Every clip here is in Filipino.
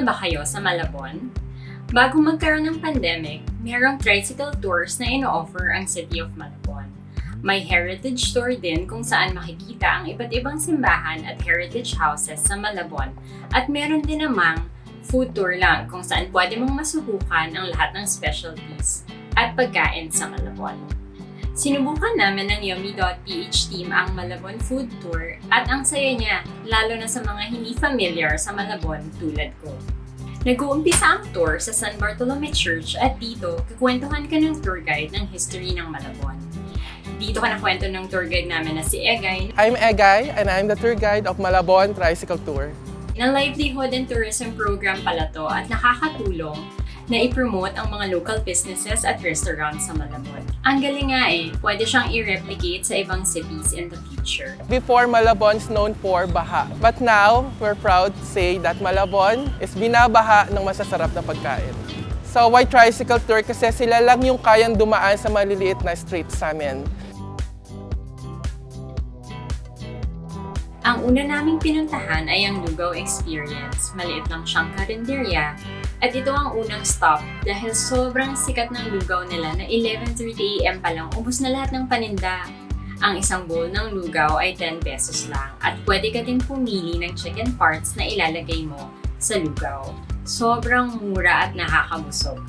na ba kayo sa Malabon? Bago magkaroon ng pandemic, mayroong tricycle tours na ino-offer ang City of Malabon. May heritage tour din kung saan makikita ang iba't ibang simbahan at heritage houses sa Malabon. At meron din namang food tour lang kung saan pwede mong masubukan ang lahat ng specialties at pagkain sa Malabon. Sinubukan namin ng Yummy.ph team ang Malabon Food Tour at ang saya niya, lalo na sa mga hindi familiar sa Malabon tulad ko. Nag-uumpisa ang tour sa San Bartolome Church at dito, kukwentuhan ka ng tour guide ng history ng Malabon. Dito ka nakwento ng tour guide namin na si Egay. I'm Egay and I'm the tour guide of Malabon Tricycle Tour. Na livelihood and tourism program pala to at nakakatulong na i-promote ang mga local businesses at restaurants sa Malabon. Ang galing nga pwede siyang i-replicate sa ibang cities in the future. Before, Malabon's known for baha. But now, we're proud to say that Malabon is binabaha ng masasarap na pagkain. So why tricycle tour? Kasi sila lang yung kayang dumaan sa maliliit na streets sa amin. Ang una naming pinuntahan ay ang Lugaw Experience. Maliit lang siyang karinderya. At ito ang unang stop dahil sobrang sikat ng lugaw nila na 11:30 AM pa lang ubos na lahat ng paninda. Ang isang bowl ng lugaw ay 10 pesos lang at pwede ka din pumili ng chicken parts na ilalagay mo sa lugaw. Sobrang mura at nakakabusog.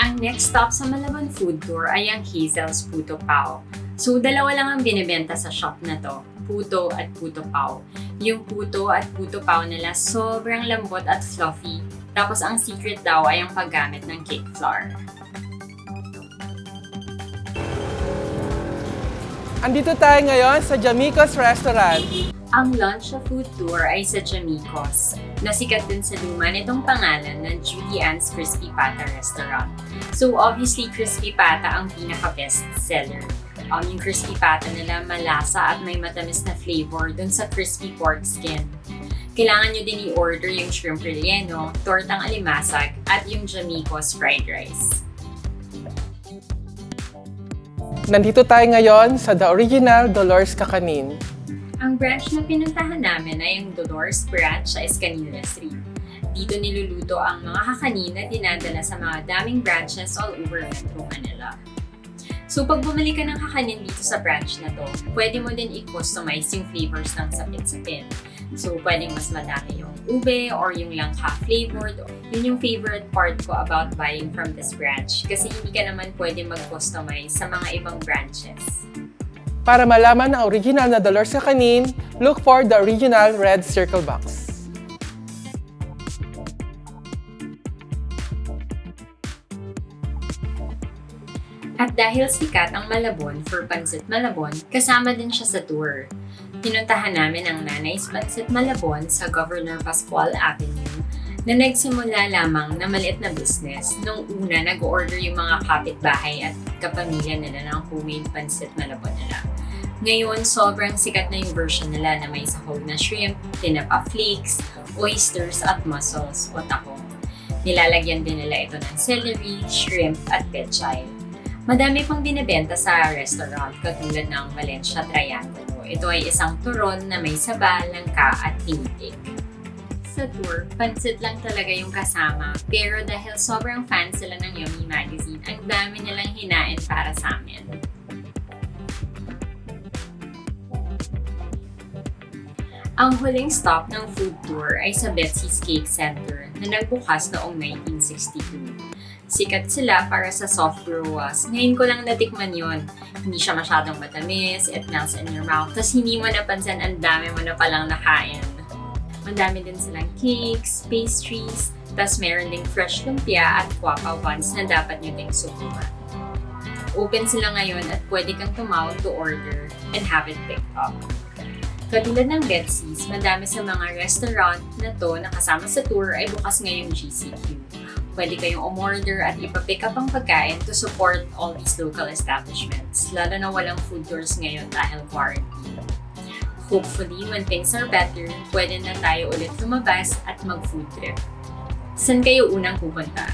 Ang next stop sa Malabon Food Tour ay ang Hazel's Puto Pao. So, dalawa lang ang binibenta sa shop na to, puto at puto pao. Yung puto at puto pao nila sobrang lambot at fluffy. Tapos ang secret daw ay ang paggamit ng cake flour. Andito tayo ngayon sa Jamicos Restaurant. Ang lunch sa food tour ay sa Jamicos. Nasikat din sa luma nitong pangalan ng Judy Ann's Crispy Pata Restaurant. So obviously, Crispy Pata ang pinaka-best seller. Yung crispy pata nila malasa at may matamis na flavor dun sa crispy pork skin. Kailangan nyo din i-order yung shrimp relleno, tortang alimasag, at yung Jamicos fried rice. Nandito tayo ngayon sa The Original Dolores Kakanin. Ang branch na pinuntahan namin ay yung Dolores branch sa Escanilla Street. Dito niluluto ang mga kakanin na dinadala sa mga daming branches all over Metro Manila. So pag bumili ka ng kakanin dito sa branch na to, pwede mo din i-customize yung flavors ng sapit-sapit. So pwedeng mas madami yung ube or yung langka flavored. Yun yung favorite part ko about buying from this branch kasi hindi ka naman pwede mag-customize sa mga ibang branches. Para malaman ang original na Dolores Kakanin, look for the original red circle box. At dahil sikat ang Malabon for Pancit Malabon, kasama din siya sa tour. Pinuntahan namin ang Nanay's Pancit Malabon sa Governor Pascual Avenue na nagsimula lamang na maliit na business. Nung una, nag-order yung mga kapitbahay at kapamilya nila ng homemade Pancit Malabon nila. Ngayon, sobrang sikat na yung version nila na may sahog na shrimp, tinapa flakes, oysters at mussels o takong. Nilalagyan din nila ito ng celery, shrimp at pechay. Madami pang binibenta sa restaurant katulad ng Valencia Triangulo. Ito ay isang turon na may saba, langka at tinitig. Sa tour, pansit lang talaga yung kasama. Pero dahil sobrang fan sila ng Yummy Magazine, ang dami nilang hinain para sa amin. Ang huling stop ng food tour ay sa Betsy's Cake Center na nagbukas noong 1962. Sikat sila para sa soft brewers. Ngayon ko lang natikman yon. Hindi siya masyadong matamis, it melts in your mouth. Tapos hindi mo napansin, ang dami mo na palang nakain. Mandami din silang cakes, pastries, tapos meron ding fresh lumpia at guapa buns na dapat nyo ding subukan. Open sila ngayon at pwede kang tumawag to order and have it picked up. Katulad ng Betsy's, madami sa mga restaurant na to na kasama sa tour ay bukas ngayong GCQ. Pwede kayong umorder at ipapick up ang pagkain to support all these local establishments, lalo na walang food tours ngayon dahil quarantine. Hopefully, when things are better, pwede na tayo ulit lumabas at mag-food trip. Saan kayo unang pupunta?